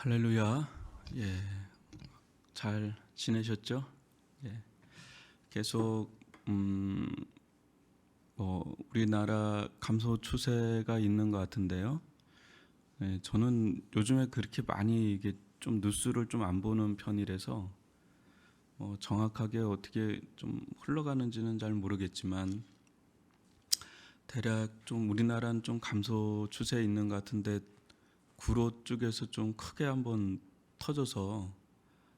할렐루야. 예, 잘 지내셨죠? 예, 계속 우리나라 감소 추세가 있는 것 같은데요. 예, 저는 요즘에 그렇게 많이 이게 좀 뉴스를 좀 안 보는 편이라서 정확하게 어떻게 좀 흘러가는지는 잘 모르겠지만 대략 좀 우리나라는 좀 감소 추세에 있는 것 같은데 구로 쪽에서 좀 크게 한번 터져서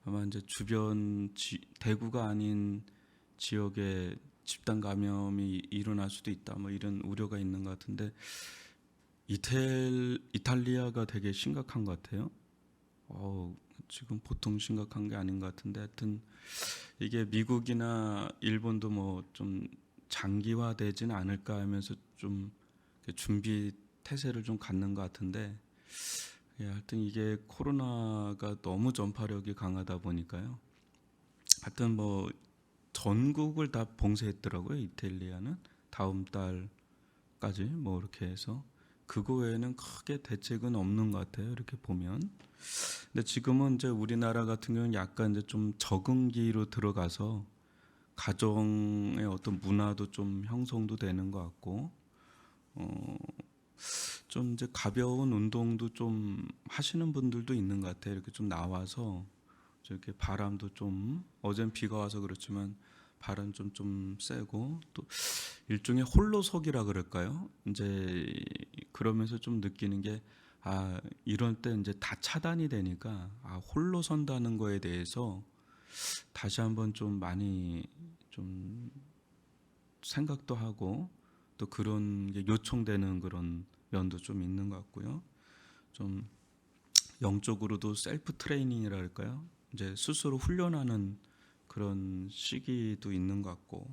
아마 이제 대구가 아닌 지역에 집단 감염이 일어날 수도 있다. 뭐 이런 우려가 있는 것 같은데 이탈리아가 되게 심각한 것 같아요. 지금 보통 심각한 게 아닌 것 같은데 하여튼 이게 미국이나 일본도 뭐 좀 장기화되지는 않을까 하면서 좀 준비 태세를 좀 갖는 것 같은데 예, 하여튼 이게 코로나가 너무 전파력이 강하다 보니까요. 하여튼 뭐 전국을 다 봉쇄했더라고요. 이탈리아는 다음 달까지 뭐 이렇게 해서 그거 외에는 크게 대책은 없는 것 같아요. 이렇게 보면. 근데 지금은 이제 우리나라 같은 경우는 약간 이제 좀 적응기로 들어가서 가정의 어떤 문화도 좀 형성도 되는 것 같고, 좀 이제 가벼운 운동도 좀 하시는 분들도 있는 것 같아요. 이렇게 좀 나와서 이렇게 바람도 좀 어젠 비가 와서 그렇지만 바람 좀 세고 또 일종의 홀로서기라 그럴까요? 이제 그러면서 좀 느끼는 게 이런 때 이제 다 차단이 되니까 홀로 선다는 거에 대해서 다시 한번 좀 많이 좀 생각도 하고 또 그런 게 요청되는 그런 면도 좀 있는 것 같고요. 좀 영적으로도 셀프 트레이닝이라 할까요? 이제 스스로 훈련하는 그런 시기도 있는 것 같고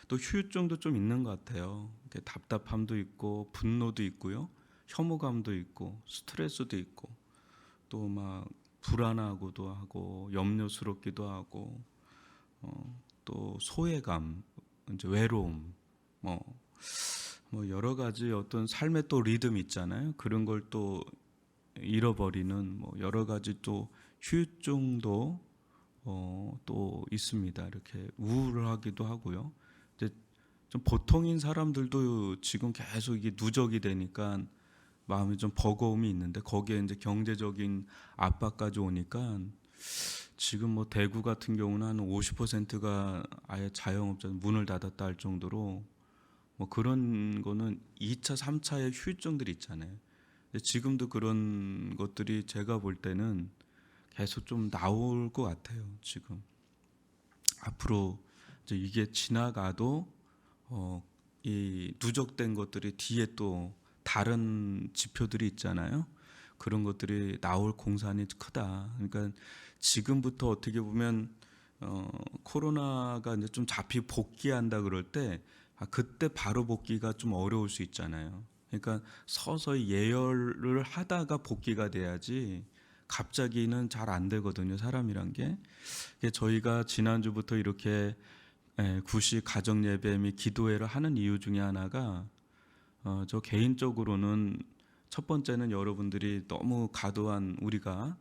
또 휴유증도 좀 있는 것 같아요. 답답함도 있고 분노도 있고요, 혐오감도 있고 스트레스도 있고 또 막 불안하고도 하고 염려스럽기도 하고 또 소외감, 이제 외로움, 뭐, 뭐 여러 가지 어떤 삶의 또 리듬 있잖아요. 그런 걸 또 잃어버리는 뭐 여러 가지 또 휴유증도 또 있습니다. 이렇게 우울하기도 하고요. 이제 좀 보통인 사람들도 지금 계속 이게 누적이 되니까 마음이 좀 버거움이 있는데 거기에 이제 경제적인 압박까지 오니까 지금 뭐 대구 같은 경우는 한 50%가 아예 자영업자 문을 닫았다 할 정도로 뭐 그런 거는 2차, 3차의 후유증들이 있잖아요. 근데 지금도 그런 것들이 제가 볼 때는 계속 좀 나올 것 같아요. 지금 앞으로 이제 이게 지나가도 이 누적된 것들이 뒤에 또 다른 지표들이 있잖아요. 그런 것들이 나올 공산이 크다. 그러니까 지금부터 어떻게 보면 코로나가 이제 좀 잡히 복귀한다 그럴 때 그때 바로 복귀가 좀 어려울 수 있잖아요. 그러니까 서서히 예열을 하다가 복귀가 돼야지 갑자기는 잘 안 되거든요. 사람이란 게. 저희가 지난주부터 이렇게 구시 가정 예배 및 기도회를 하는 이유 중에 하나가 저 개인적으로는 첫 번째는 여러분들이 우리가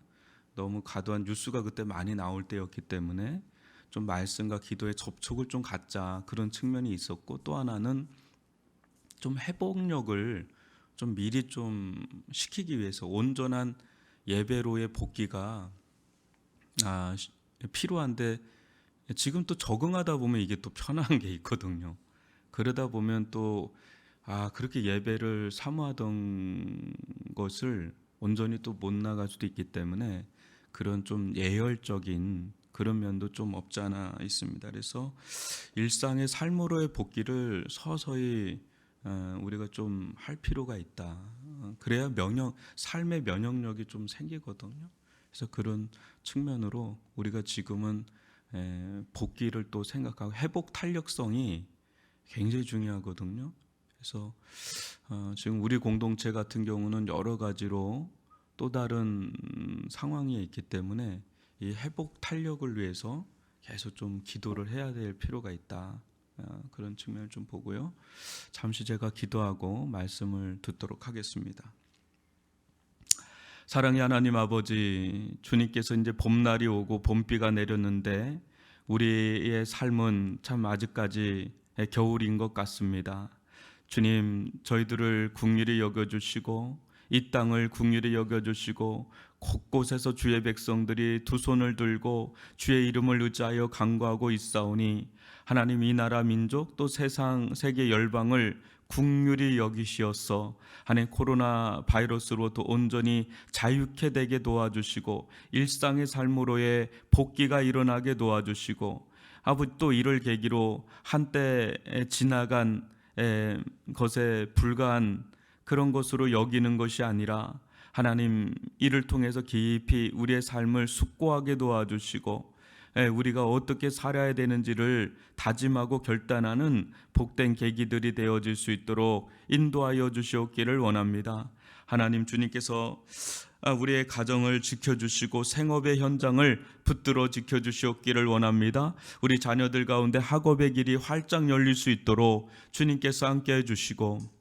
너무 과도한 뉴스가 그때 많이 나올 때였기 때문에 좀 말씀과 기도의 접촉을 좀 갖자 그런 측면이 있었고, 또 하나는 좀 회복력을 좀 미리 좀 시키기 위해서 온전한 예배로의 복귀가 필요한데 지금 또 적응하다 보면 이게 또 편한 게 있거든요. 그러다 보면 또 그렇게 예배를 사모하던 것을 온전히 또 못 나갈 수도 있기 때문에 그런 좀 예열적인 그런 면도 좀 없지 않아 있습니다. 그래서 일상의 삶으로의 복귀를 서서히 우리가 좀 할 필요가 있다. 그래야 삶의 면역력이 좀 생기거든요. 그래서 그런 측면으로 우리가 지금은 복귀를 또 생각하고 회복 탄력성이 굉장히 중요하거든요. 그래서 지금 우리 공동체 같은 경우는 여러 가지로 또 다른 상황이 있기 때문에 이 회복 탄력을 위해서 계속 좀 기도를 해야 될 필요가 있다. 그런 측면을 좀 보고요. 잠시 제가 기도하고 말씀을 듣도록 하겠습니다. 사랑의 하나님 아버지, 주님께서 이제 봄날이 오고 봄비가 내렸는데 우리의 삶은 참 아직까지 겨울인 것 같습니다. 주님, 저희들을 긍휼히 여겨주시고 이 땅을 긍휼히 여겨주시고 곳곳에서 주의 백성들이 두 손을 들고 주의 이름을 의지하여 간구하고 있사오니 하나님, 이 나라 민족 또 세계 열방을 긍휼히 여기시어서 하나님, 코로나 바이러스로부터 온전히 자유케 되게 도와주시고 일상의 삶으로의 복귀가 일어나게 도와주시고 아버지, 또 이를 계기로 한때 지나간 것에 불과한 그런 것으로 여기는 것이 아니라 하나님, 이를 통해서 깊이 우리의 삶을 숙고하게 도와주시고 우리가 어떻게 살아야 되는지를 다짐하고 결단하는 복된 계기들이 되어질 수 있도록 인도하여 주시옵기를 원합니다. 하나님, 주님께서 우리의 가정을 지켜주시고 생업의 현장을 붙들어 지켜주시옵기를 원합니다. 우리 자녀들 가운데 학업의 길이 활짝 열릴 수 있도록 주님께서 함께 해주시고,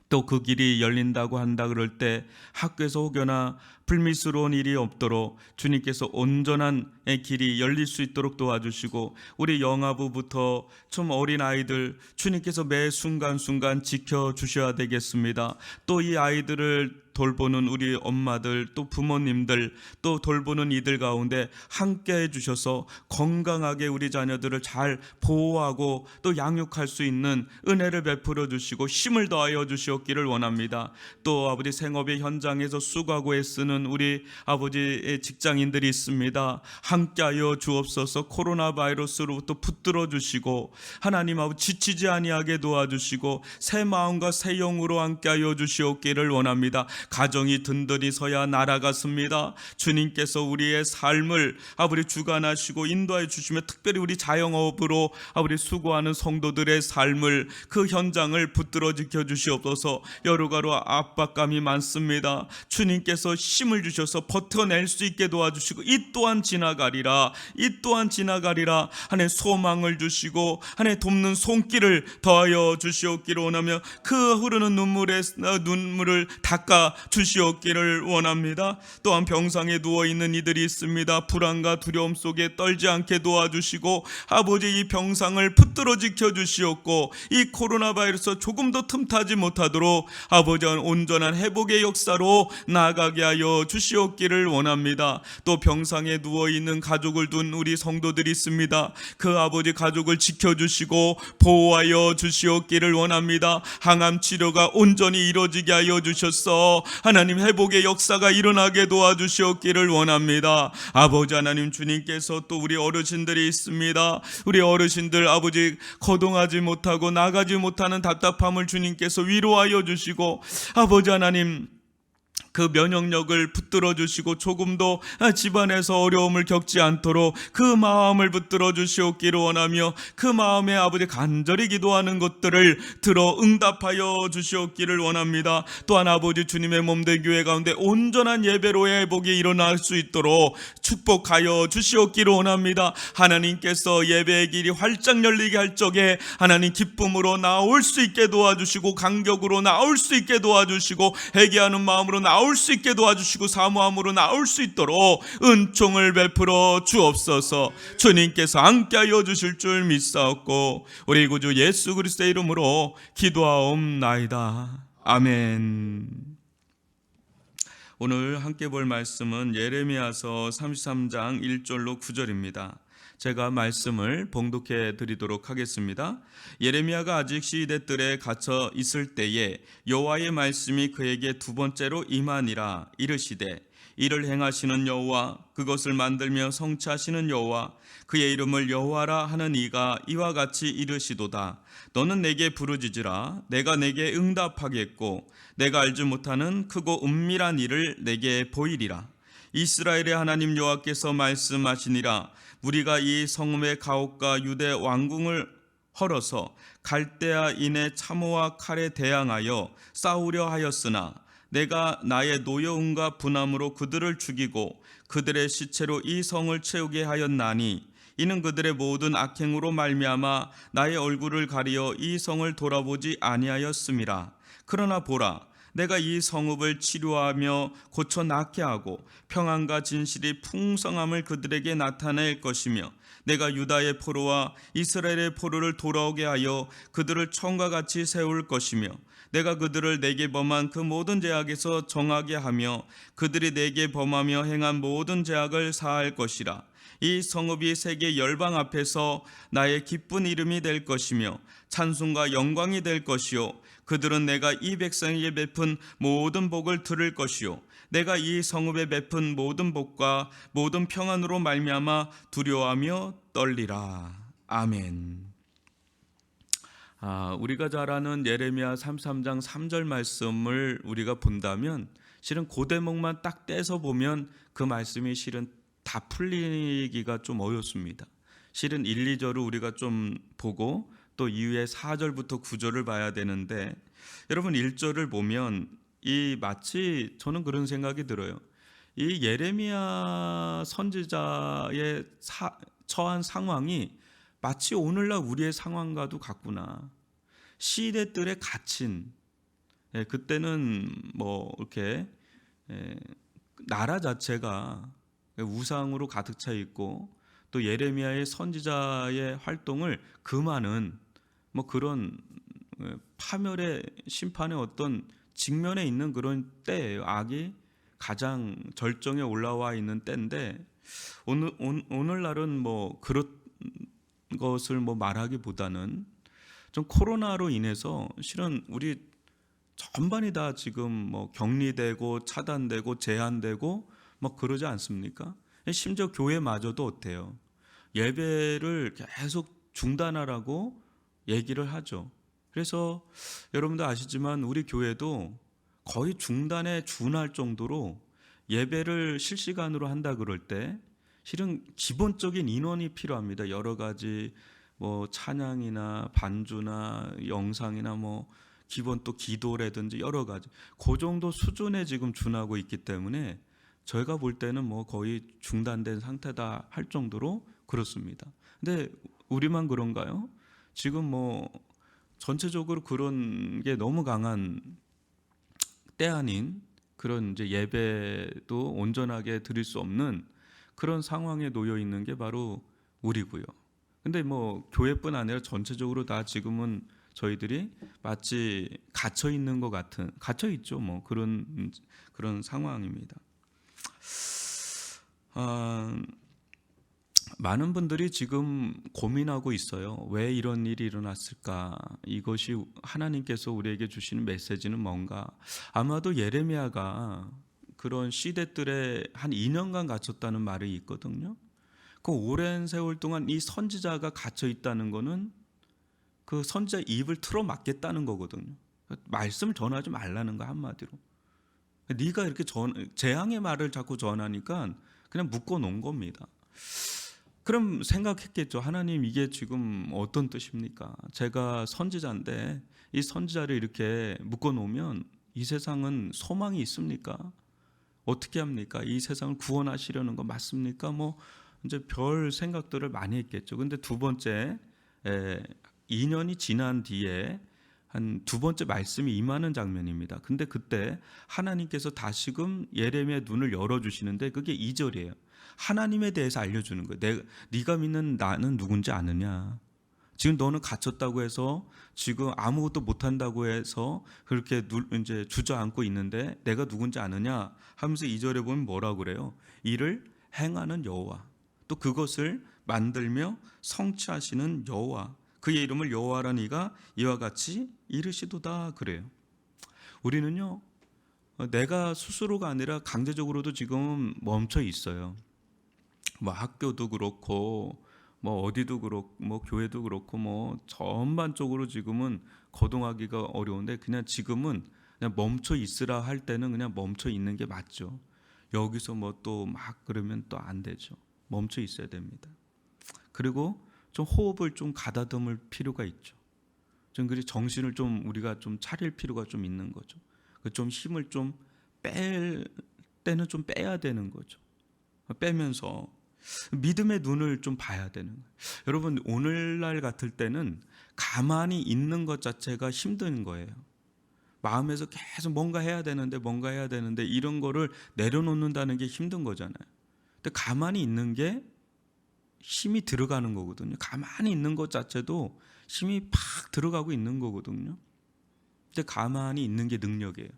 또 그 길이 열린다고 한다 그럴 때 학교에서 혹여나 불미스러운 일이 없도록 주님께서 온전한 길이 열릴 수 있도록 도와주시고, 우리 영아부부터 좀 어린 아이들 주님께서 매 순간순간 지켜주셔야 되겠습니다. 또 이 아이들을 돌보는 우리 엄마들, 또 부모님들, 또 돌보는 이들 가운데 함께 해주셔서 건강하게 우리 자녀들을 잘 보호하고 또 양육할 수 있는 은혜를 베풀어 주시고 힘을 더하여 주시옵기를 원합니다. 또 아버지, 생업의 현장에서 수고하고 애쓰는 우리 아버지의 직장인들이 있습니다. 함께하여 주옵소서. 코로나 바이러스로부터 붙들어 주시고 하나님 아버지, 지치지 아니하게 도와주시고 새 마음과 새 영으로 함께하여 주시옵기를 원합니다. 가정이 든든히 서야 나라가 섭니다. 주님께서 우리의 삶을 아버지 주관하시고 인도해 주시며, 특별히 우리 자영업으로 아버지 수고하는 성도들의 삶을, 그 현장을 붙들어 지켜 주시옵소서. 여러가로 압박감이 많습니다. 주님께서 힘을 주셔서 버텨낼 수 있게 도와주시고 이 또한 지나가리라, 이 또한 지나가리라 하나님, 소망을 주시고 하나님, 돕는 손길을 더하여 주시옵기를 원하며 그 흐르는 눈물을 닦아 주시옵기를 원합니다. 또한 병상에 누워있는 이들이 있습니다. 불안과 두려움 속에 떨지 않게 도와주시고 아버지, 이 병상을 붙들어 지켜주시옵고 이 코로나 바이러스 조금도 틈타지 못하도록 아버지, 온전한 회복의 역사로 나아가게 하여 주시옵기를 원합니다. 또 병상에 누워있는 가족을 둔 우리 성도들이 있습니다. 그 아버지 가족을 지켜주시고 보호하여 주시옵기를 원합니다. 항암 치료가 온전히 이루어지게 하여 주셨어 하나님, 회복의 역사가 일어나게 도와주시옵기를 원합니다. 아버지 하나님, 주님께서 또 우리 어르신들이 있습니다. 우리 어르신들 아버지, 거동하지 못하고 나가지 못하는 답답함을 주님께서 위로하여 주시고 아버지 하나님, 그 면역력을 붙들어 주시고 조금도 집안에서 어려움을 겪지 않도록 그 마음을 붙들어 주시옵기를 원하며 그 마음에 아버지 간절히 기도하는 것들을 들어 응답하여 주시옵기를 원합니다. 또한 아버지, 주님의 몸된 교회 가운데 온전한 예배로의 회복이 일어날 수 있도록 축복하여 주시옵기를 원합니다. 하나님께서 예배의 길이 활짝 열리게 할 적에 하나님, 기쁨으로 나올 수 있게 도와주시고 감격으로 나올 수 있게 도와주시고 회개하는 마음으로 나올 수 있게 도와주시고 사모함으로 나올 수 있도록 은총을 베풀어 주옵소서. 주님께서 함께하여 주실 줄 믿사옵고 우리 구주 예수 그리스도의 이름으로 기도하옵나이다. 아멘. 오늘 함께 볼 말씀은 예레미야서 33장 1절로 9절입니다. 제가 말씀을 봉독해 드리도록 하겠습니다. 예레미야가 아직 시대 뜰에 갇혀 있을 때에 여호와의 말씀이 그에게 두 번째로 임하니라. 이르시되, 이를 행하시는 여호와, 그것을 만들며 성취하시는 여호와, 그의 이름을 여호와라 하는 이가 이와 같이 이르시도다. 너는 내게 부르짖으라. 내가 내게 응답하겠고 내가 알지 못하는 크고 은밀한 일을 내게 보이리라. 이스라엘의 하나님 여호와께서 말씀하시니라. 우리가 이 성읍의 가옥과 유대 왕궁을 헐어서 갈대아인의 참호와 칼에 대항하여 싸우려 하였으나 내가 나의 노여움과 분함으로 그들을 죽이고 그들의 시체로 이 성을 채우게 하였나니, 이는 그들의 모든 악행으로 말미암아 나의 얼굴을 가리어 이 성을 돌아보지 아니하였음이라. 그러나 보라, 내가 이 성읍을 치료하며 고쳐 낫게 하고 평안과 진실이 풍성함을 그들에게 나타낼 것이며 내가 유다의 포로와 이스라엘의 포로를 돌아오게 하여 그들을 처음과 같이 세울 것이며 내가 그들을 내게 범한 그 모든 죄악에서 정하게 하며 그들이 내게 범하며 행한 모든 죄악을 사할 것이라. 이 성읍이 세계 열방 앞에서 나의 기쁜 이름이 될 것이며 찬송과 영광이 될 것이요 그들은 내가 이 백성에게 베푼 모든 복을 들을 것이요 내가 이 성읍에 베푼 모든 복과 모든 평안으로 말미암아 두려워하며 떨리라. 아멘. 우리가 잘 아는 예레미야 33장 3절 말씀을 우리가 본다면 실은 그 대목만 딱 떼서 보면 그 말씀이 실은 다 풀리기가 좀 어렵습니다. 실은 1, 2절을 우리가 좀 보고 또 이후에 4절부터 9절을 봐야 되는데 여러분 1절을 보면 이 마치 저는 그런 생각이 들어요. 이 예레미야 선지자의 처한 상황이 마치 오늘날 우리의 상황과도 같구나. 시대들의 갇힌 그때는 뭐 이렇게 나라 자체가 우상으로 가득 차 있고 또 예레미야의 선지자의 활동을 금하는 뭐 그런 파멸의 심판의 어떤 직면에 있는 그런 때예요. 악이 가장 절정에 올라와 있는 때인데 오늘날은 뭐 그런 것을 뭐 말하기보다는 좀 코로나로 인해서 실은 우리 전반이 다 지금 뭐 격리되고 차단되고 제한되고 뭐 그러지 않습니까? 심지어 교회마저도 어때요? 예배를 계속 중단하라고 얘기를 하죠. 그래서 여러분도 아시지만 우리 교회도 거의 중단에 준할 정도로 예배를 실시간으로 한다 그럴 때 실은 기본적인 인원이 필요합니다. 여러 가지 뭐 찬양이나 반주나 영상이나 뭐 기본 또 기도라든지 여러 가지 그 정도 수준에 지금 준하고 있기 때문에 저희가 볼 때는 뭐 거의 중단된 상태다 할 정도로 그렇습니다. 근데 우리만 그런가요? 지금 뭐 전체적으로 그런 게 너무 강한 때 아닌 그런 이제 예배도 온전하게 드릴 수 없는 그런 상황에 놓여 있는 게 바로 우리고요. 근데 뭐 교회뿐 아니라 전체적으로 다 지금은 저희들이 마치 갇혀 있는 것 같은 갇혀 있죠. 뭐 그런 상황입니다. 많은 분들이 지금 고민하고 있어요. 왜 이런 일이 일어났을까? 이것이 하나님께서 우리에게 주시는 메시지는 뭔가? 아마도 예레미야가 그런 시대들에 한 2년간 갇혔다는 말이 있거든요. 그 오랜 세월 동안 이 선지자가 갇혀 있다는 거는 그 선지자 입을 틀어 막겠다는 거거든요. 말씀을 전하지 말라는 거 한마디로. 네가 이렇게 재앙의 말을 자꾸 전하니까 그냥 묶어 놓은 겁니다. 그럼 생각했겠죠. 하나님 이게 지금 어떤 뜻입니까? 제가 선지자인데 이 선지자를 이렇게 묶어 놓으면 이 세상은 소망이 있습니까? 어떻게 합니까? 이 세상을 구원하시려는 거 맞습니까? 뭐 이제 별 생각들을 많이 했겠죠. 근데 두 번째 2년이 지난 뒤에 한 두 번째 말씀이 임하는 장면입니다. 근데 그때 하나님께서 다시금 예레미야의 눈을 열어주시는데 그게 2절이에요. 하나님에 대해서 알려주는 거예요. 네가 믿는 나는 누군지 아느냐? 지금 너는 갇혔다고 해서 지금 아무것도 못한다고 해서 그렇게 이제 주저앉고 있는데 내가 누군지 아느냐? 하면서 2절에 보면 뭐라고 그래요? 이를 행하는 여호와, 또 그것을 만들며 성취하시는 여호와, 그의 이름을 여호와라는 이가 이와 같이 이르시도다 그래요. 우리는요 내가 스스로가 아니라 강제적으로도 지금 멈춰 있어요. 뭐 학교도 그렇고 뭐 어디도 그렇고 뭐 교회도 그렇고 뭐 전반적으로 지금은 거동하기가 어려운데 그냥 지금은 그냥 멈춰 있으라 할 때는 그냥 멈춰 있는 게 맞죠. 여기서 뭐 또 막 그러면 또 안 되죠. 멈춰 있어야 됩니다. 그리고 좀 호흡을 좀 가다듬을 필요가 있죠. 좀 그리 정신을 좀 우리가 좀 차릴 필요가 좀 있는 거죠. 좀 힘을 좀 뺄 때는 좀 빼야 되는 거죠. 빼면서 믿음의 눈을 좀 봐야 되는 거예요. 여러분 오늘날 같을 때는 가만히 있는 것 자체가 힘든 거예요. 마음에서 계속 뭔가 해야 되는데 이런 거를 내려놓는다는 게 힘든 거잖아요. 근데 가만히 있는 게 힘이 들어가는 거거든요. 가만히 있는 것 자체도 힘이 팍 들어가고 있는 거거든요. 근데 가만히 있는 게 능력이에요.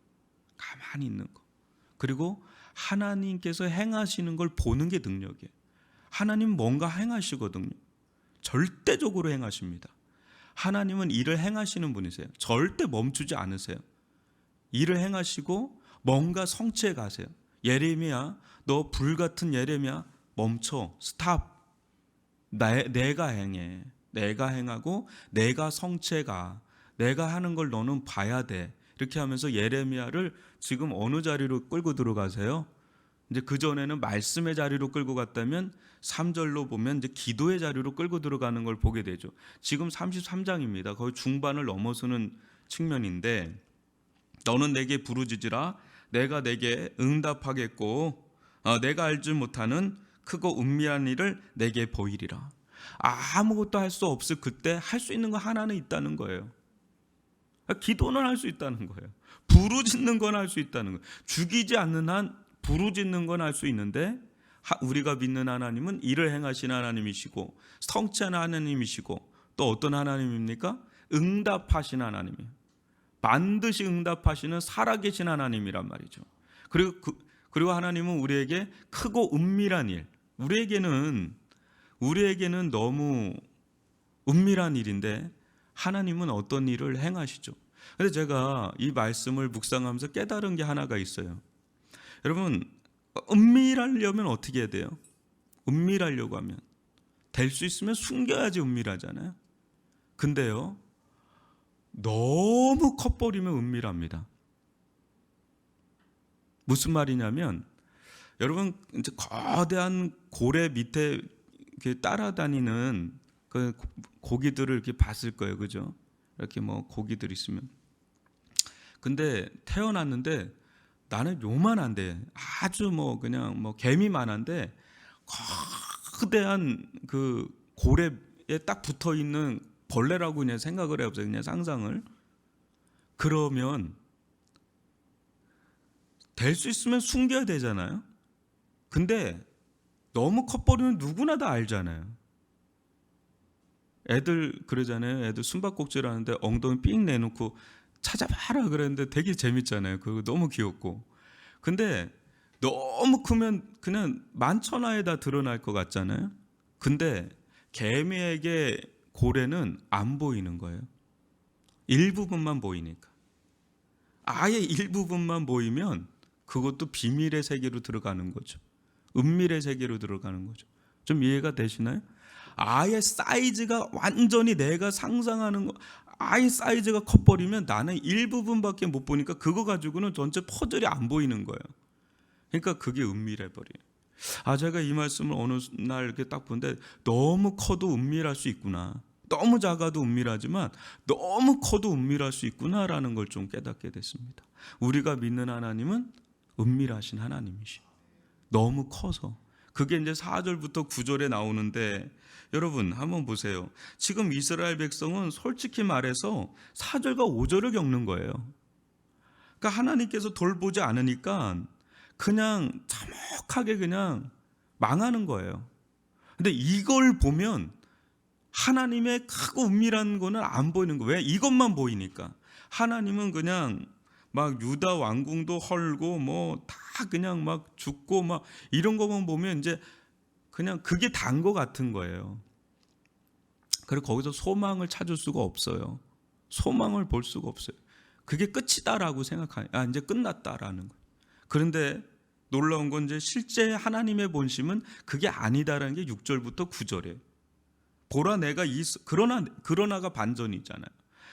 가만히 있는 거. 그리고 하나님께서 행하시는 걸 보는 게 능력이에요. 하나님은 뭔가 행하시거든요. 절대적으로 행하십니다. 하나님은 일을 행하시는 분이세요. 절대 멈추지 않으세요. 일을 행하시고 뭔가 성취해 가세요. 예레미야, 너 불같은 예레미야, 멈춰, 스탑. 내가 행해. 내가 행하고 내가 성취해 가. 내가 하는 걸 너는 봐야 돼. 이렇게 하면서 예레미야를 지금 어느 자리로 끌고 들어가세요? 이제 그 전에는 말씀의 자리로 끌고 갔다면 3절로 보면 이제 기도의 자리로 끌고 들어가는 걸 보게 되죠. 지금 33장입니다. 거의 중반을 넘어서는 측면인데, 너는 내게 부르짖으라 내가 내게 응답하겠고 내가 알지 못하는 크고 은밀한 일을 내게 보이리라. 아무것도 할 수 없을 그때 할 수 있는 거 하나는 있다는 거예요. 기도는 할 수 있다는 거예요. 부르짖는 건 할 수 있다는 거예요. 죽이지 않는 한 부르짖는 건 할 수 있는데, 우리가 믿는 하나님은 일을 행하시는 하나님이시고 성취하는 하나님이시고 또 어떤 하나님입니까? 응답하시는 하나님이에요. 반드시 응답하시는 살아계신 하나님이란 말이죠. 그리고 하나님은 우리에게 크고 은밀한 일, 우리에게는 너무 은밀한 일인데 하나님은 어떤 일을 행하시죠. 그래서 제가 이 말씀을 묵상하면서 깨달은 게 하나가 있어요. 여러분, 은밀하려면 어떻게 해야 돼요? 은밀하려고 하면 될 수 있으면 숨겨야지 은밀하잖아요. 근데요, 너무 커버리면 은밀합니다. 무슨 말이냐면, 여러분 이제 거대한 고래 밑에 이렇게 따라다니는 그 고기들을 이렇게 봤을 거예요, 그죠? 이렇게 뭐 고기들 있으면. 근데 태어났는데 나는 요만한데, 아주 뭐 그냥 뭐 개미만한데 거대한 그 고래에 딱 붙어 있는 벌레라고 그냥 생각을 해보세요. 그냥 상상을. 그러면 될 수 있으면 숨겨야 되잖아요. 근데 너무 커버리면 누구나 다 알잖아요. 애들 그러잖아요. 애들 숨바꼭질 하는데 엉덩이 삥 내놓고 찾아봐라 그랬는데 되게 재밌잖아요. 그거 너무 귀엽고. 근데 너무 크면 그냥 만천하에 다 드러날 것 같잖아요. 근데 개미에게 고래는 안 보이는 거예요. 일부분만 보이니까. 아예 일부분만 보이면 그것도 비밀의 세계로 들어가는 거죠. 은밀의 세계로 들어가는 거죠. 좀 이해가 되시나요? 아예 사이즈가 완전히 내가 상상하는 거, 아예 사이즈가 커버리면 나는 일부분밖에 못 보니까 그거 가지고는 전체 퍼즐이 안 보이는 거예요. 그러니까 그게 은밀해버려요. 제가 이 말씀을 어느 날 이렇게 딱 보는데 너무 커도 은밀할 수 있구나. 너무 작아도 은밀하지만 너무 커도 은밀할 수 있구나라는 걸 좀 깨닫게 됐습니다. 우리가 믿는 하나님은 은밀하신 하나님이시. 너무 커서. 그게 이제 4절부터 9절에 나오는데, 여러분 한번 보세요. 지금 이스라엘 백성은 솔직히 말해서 4절과 5절을 겪는 거예요. 그러니까 하나님께서 돌보지 않으니까 그냥 참혹하게 그냥 망하는 거예요. 근데 이걸 보면 하나님의 크고 은밀한 거는 안 보이는 거예요. 왜? 이것만 보이니까. 하나님은 그냥 막 유다 왕궁도 헐고 뭐 다 그냥 막 죽고 막 이런 것만 보면 이제 그냥 그게 단 거 같은 거예요. 그리고 거기서 소망을 찾을 수가 없어요. 소망을 볼 수가 없어요. 그게 끝이다라고 생각하니까 이제 끝났다라는 거예요. 그런데 놀라운 건 이제 실제 하나님의 본심은 그게 아니다라는 게 6절부터 9절이에요. 보라 내가 그러나가 반전이잖아요.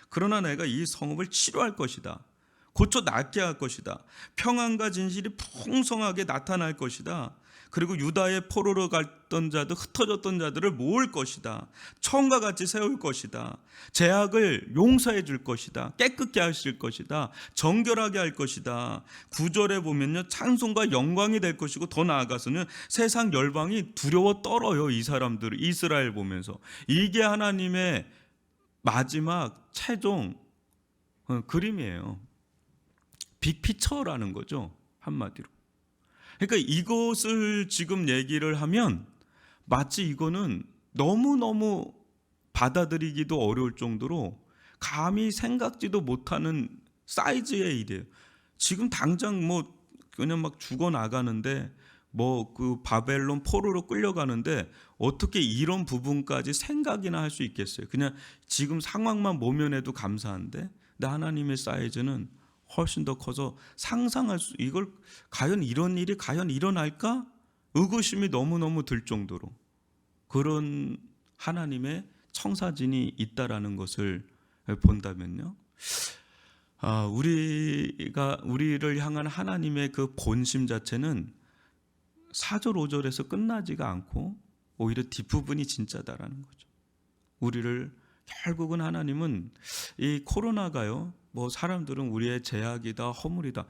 그러나 내가 이 성읍을 치료할 것이다. 고쳐 낫게 할 것이다. 평안과 진실이 풍성하게 나타날 것이다. 그리고 유다의 포로로 갔던 자들, 흩어졌던 자들을 모을 것이다. 처음과 같이 세울 것이다. 죄악을 용서해 줄 것이다. 깨끗게 하실 것이다. 정결하게 할 것이다. 9절에 보면요, 찬송과 영광이 될 것이고, 더 나아가서는 세상 열방이 두려워 떨어요. 이 사람들을, 이스라엘 보면서. 이게 하나님의 마지막 최종 그림이에요. 빅피처라는 거죠, 한마디로. 그러니까 이것을 지금 얘기를 하면 마치 이거는 너무너무 받아들이기도 어려울 정도로 감히 생각지도 못하는 사이즈의 일이에요. 지금 당장 뭐 그냥 막 죽어나가는데 뭐 그 바벨론 포로로 끌려가는데 어떻게 이런 부분까지 생각이나 할 수 있겠어요? 그냥 지금 상황만 모면해도 감사한데, 근데 하나님의 사이즈는 훨씬 더 커서 상상할 수, 이걸 과연 이런 일이 과연 일어날까? 의구심이 너무너무 들 정도로 그런 하나님의 청사진이 있다라는 것을 본다면요, 우리를 향한 하나님의 그 본심 자체는 4절 5절에서 끝나지가 않고 오히려 뒷부분이 진짜다라는 거죠. 우리를 결국은 하나님은 이 코로나가요, 뭐 사람들은 우리의 제약이다, 허물이다,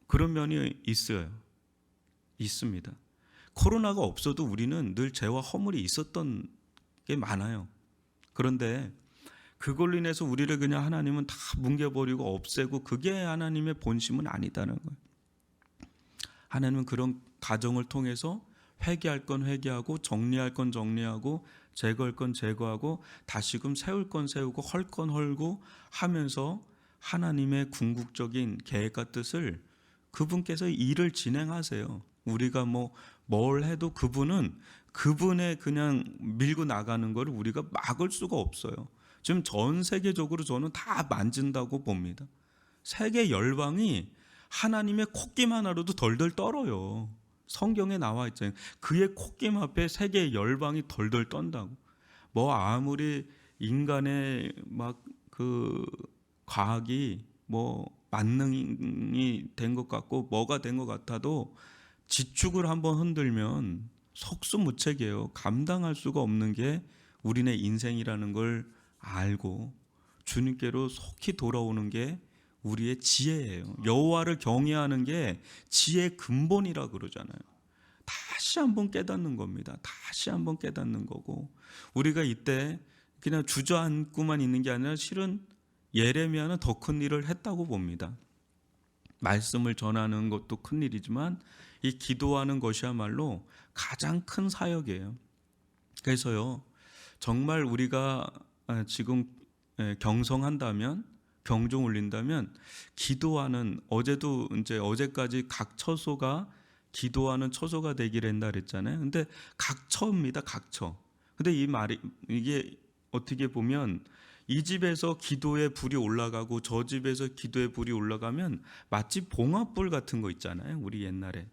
그런 면이 있습니다. 코로나가 없어도 우리는 늘 죄와 허물이 있었던 게 많아요. 그런데 그걸로 인해서 우리를 그냥 하나님은 다 뭉개버리고 없애고 그게 하나님의 본심은 아니다는 거예요. 하나님은 그런 과정을 통해서 회개할 건 회개하고 정리할 건 정리하고 제거할 건 제거하고 다시금 세울 건 세우고 헐 건 헐고 하면서 하나님의 궁극적인 계획과 뜻을 그분께서 일을 진행하세요. 우리가 뭘 해도 그분은 그분의 그냥 밀고 나가는 걸 우리가 막을 수가 없어요. 지금 전 세계적으로 저는 다 만진다고 봅니다. 세계 열방이 하나님의 콧김 하나로도 덜덜 떨어요. 성경에 나와 있잖아요. 그의 콧김 앞에 세계 열방이 덜덜 떤다고. 뭐 아무리 인간의 막 그 과학이 뭐 만능이 된 것 같고 뭐가 된 것 같아도 지축을 한번 흔들면 속수무책이에요. 감당할 수가 없는 게 우리네 인생이라는 걸 알고 주님께로 속히 돌아오는 게 우리의 지혜예요. 여호와를 경외하는 게 지혜의 근본이라 그러잖아요. 다시 한번 깨닫는 겁니다. 다시 한번 깨닫는 거고, 우리가 이때 그냥 주저앉고만 있는 게 아니라 실은 예레미야는 더 큰 일을 했다고 봅니다. 말씀을 전하는 것도 큰 일이지만 이 기도하는 것이야말로 가장 큰 사역이에요. 그래서요, 정말 우리가 지금 경성한다면, 경종 울린다면 기도하는, 어제까지 각 처소가 기도하는 처소가 되기를 한다 그랬잖아요. 근데 각처입니다, 각처. 근데 이게 어떻게 보면 이 집에서 기도의 불이 올라가고 저 집에서 기도의 불이 올라가면 마치 봉합불 같은 거 있잖아요, 우리 옛날에.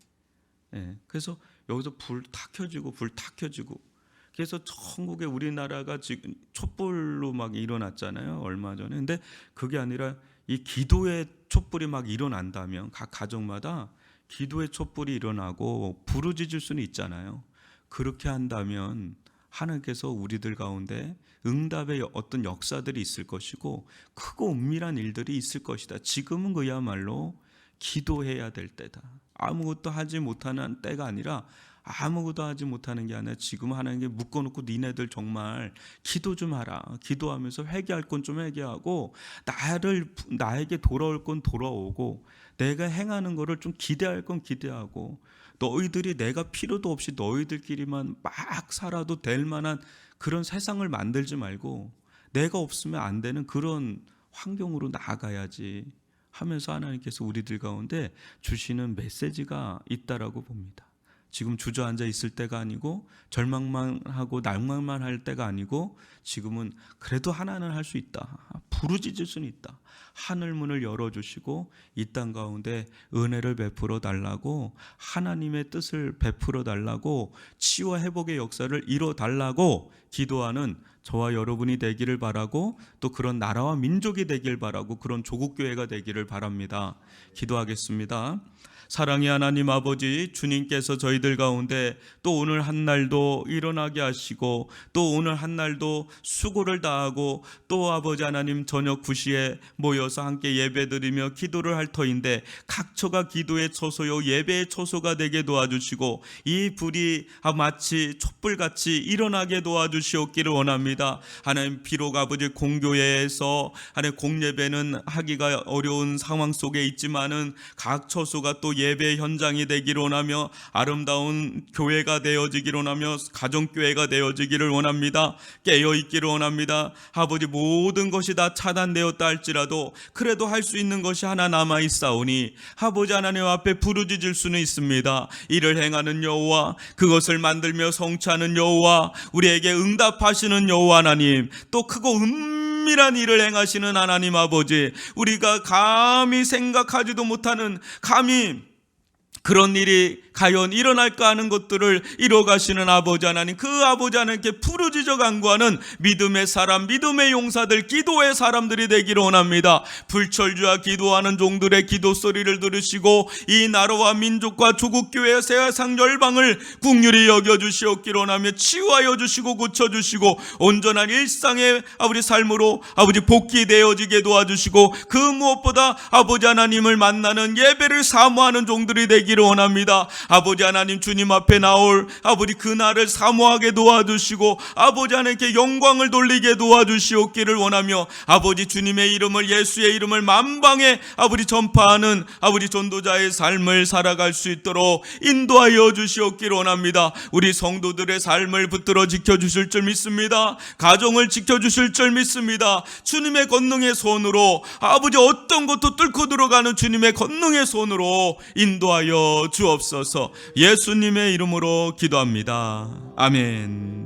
그래서 여기서 불 탁 켜지고 불 탁 켜지고, 그래서 전국에 우리나라가 지금 촛불로 막 일어났잖아요, 얼마 전에. 근데 그게 아니라 이 기도의 촛불이 막 일어난다면 각 가정마다 기도의 촛불이 일어나고 부르짖을 수는 있잖아요. 그렇게 한다면 하나님께서 우리들 가운데 응답의 어떤 역사들이 있을 것이고 크고 은밀한 일들이 있을 것이다. 지금은 그야말로 기도해야 될 때다. 아무것도 하지 못하는 때가 아니라, 아무것도 하지 못하는 게 아니라 지금 하나님께 묶어놓고 니네들 정말 기도 좀 하라. 기도하면서 회개할 건 좀 회개하고 나에게 돌아올 건 돌아오고 내가 행하는 거를 좀 기대할 건 기대하고, 너희들이 내가 필요도 없이 너희들끼리만 막 살아도 될 만한 그런 세상을 만들지 말고 내가 없으면 안 되는 그런 환경으로 나아가야지 하면서 하나님께서 우리들 가운데 주시는 메시지가 있다라고 봅니다. 지금 주저앉아 있을 때가 아니고 절망만 하고 낭만만 할 때가 아니고, 지금은 그래도 하나는 할 수 있다. 부르짖을 수는 있다. 하늘 문을 열어주시고 이 땅 가운데 은혜를 베풀어 달라고, 하나님의 뜻을 베풀어 달라고, 치유와 회복의 역사를 이뤄 달라고 기도하는 저와 여러분이 되기를 바라고, 또 그런 나라와 민족이 되길 바라고, 그런 조국교회가 되기를 바랍니다. 기도하겠습니다. 사랑의 하나님 아버지, 주님께서 저희들 가운데 또 오늘 한 날도 일어나게 하시고 또 오늘 한 날도 수고를 다하고 또 아버지 하나님 저녁 9시에 모여서 함께 예배드리며 기도를 할 터인데, 각처가 기도의 처소요 예배의 처소가 되게 도와주시고 이 불이 마치 촛불같이 일어나게 도와주시옵기를 원합니다. 원합니다. 하나님 비록 아버지 공교회에서 하나님 공예배는 하기가 어려운 상황 속에 있지만은 각 처소가 또 예배 현장이 되기를 원하며 아름다운 교회가 되어지기를 원하며 가정교회가 되어지기를 원합니다. 깨어있기를 원합니다. 아버지 모든 것이 다 차단되었다 할지라도 그래도 할 수 있는 것이 하나 남아있사오니 아버지 하나님 앞에 부르짖을 수는 있습니다. 이를 행하는 여호와, 그것을 만들며 성취하는 여호와, 우리에게 응답하시는 여호와 하나님, 또 크고 은밀한 일을 행하시는 하나님 아버지, 우리가 감히 생각하지도 못하는, 감히 그런 일이 과연 일어날까 하는 것들을 이뤄가시는 아버지 하나님, 그 아버지 하나님께 부르짖어 간구하는 믿음의 사람, 믿음의 용사들, 기도의 사람들이 되기를 원합니다. 불철주야 기도하는 종들의 기도 소리를 들으시고 이 나라와 민족과 조국교회 세상 열방을 긍휼히 여겨주시옵기를 원하며 치유하여 주시고 고쳐주시고 온전한 일상의 아버지 삶으로 아버지 복귀되어지게 도와주시고, 그 무엇보다 아버지 하나님을 만나는 예배를 사모하는 종들이 되기를 원합니다. 아버지 하나님, 주님 앞에 나올 아버지 그날을 사모하게 도와주시고 아버지 하나님께 영광을 돌리게 도와주시옵기를 원하며, 아버지 주님의 이름을, 예수의 이름을 만방에 아버지 전파하는 아버지 전도자의 삶을 살아갈 수 있도록 인도하여 주시옵기를 원합니다. 우리 성도들의 삶을 붙들어 지켜주실 줄 믿습니다. 가정을 지켜주실 줄 믿습니다. 주님의 권능의 손으로 아버지 어떤 것도 뚫고 들어가는 주님의 권능의 손으로 인도하여 주옵소서. 예수님의 이름으로 기도합니다. 아멘.